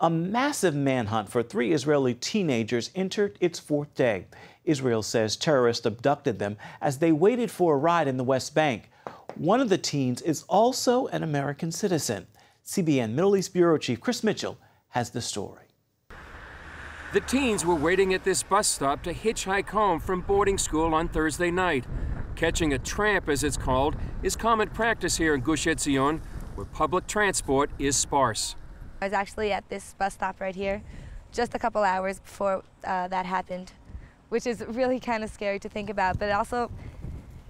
A massive manhunt for 3 Israeli teenagers entered its 4th day. Israel says terrorists abducted them as they waited for a ride in the West Bank. One of the teens is also an American citizen. CBN Middle East Bureau Chief Chris Mitchell has the story. The teens were waiting at this bus stop to hitchhike home from boarding school on Thursday night. Catching a tramp, as it's called, is common practice here in Gush Etzion, where public transport is sparse. I was actually at this bus stop right here just a couple hours before that happened, which is really kind of scary to think about, but also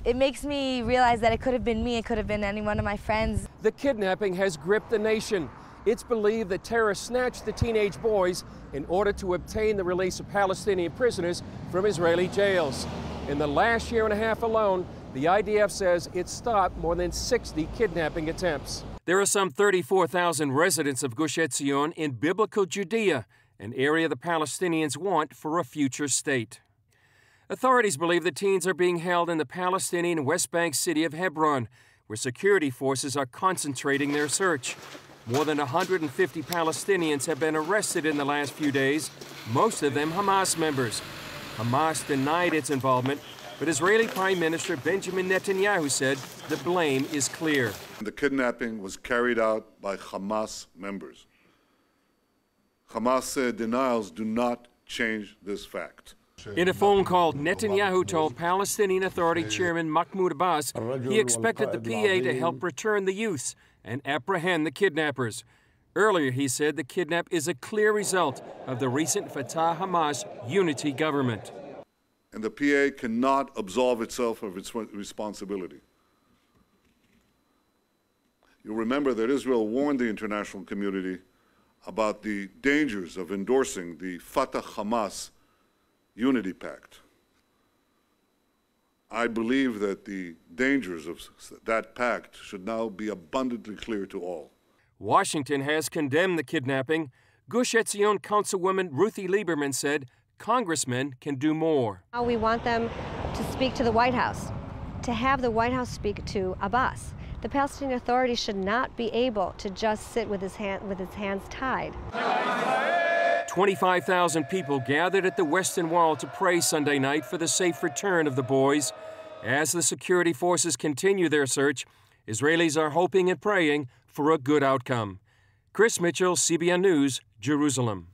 it makes me realize that it could have been me, it could have been any one of my friends. The kidnapping has gripped the nation. It's believed that terrorists snatched the teenage boys in order to obtain the release of Palestinian prisoners from Israeli jails. In the last year and a half alone, the IDF says it stopped more than 60 kidnapping attempts. There are some 34,000 residents of Gush Etzion in biblical Judea, an area the Palestinians want for a future state. Authorities believe the teens are being held in the Palestinian West Bank city of Hebron, where security forces are concentrating their search. More than 150 Palestinians have been arrested in the last few days, most of them Hamas members. Hamas denied its involvement, but Israeli Prime Minister Benjamin Netanyahu said the blame is clear. The kidnapping was carried out by Hamas members. Hamas denials do not change this fact. In a phone call, Netanyahu told Palestinian Authority Chairman Mahmoud Abbas he expected the PA to help return the youths and apprehend the kidnappers. Earlier, he said the kidnap is a clear result of the recent Fatah-Hamas unity government. And the PA cannot absolve itself of its responsibility. You'll remember that Israel warned the international community about the dangers of endorsing the Fatah-Hamas Unity Pact. I believe that the dangers of that pact should now be abundantly clear to all. Washington has condemned the kidnapping. Gush Etzion Councilwoman Ruthie Lieberman said congressmen can do more. We want them to speak to the White House, to have the White House speak to Abbas. The Palestinian Authority should not be able to just sit with his hands tied. 25,000 people gathered at the Western Wall to pray Sunday night for the safe return of the boys. As the security forces continue their search, Israelis are hoping and praying for a good outcome. Chris Mitchell, CBN News, Jerusalem.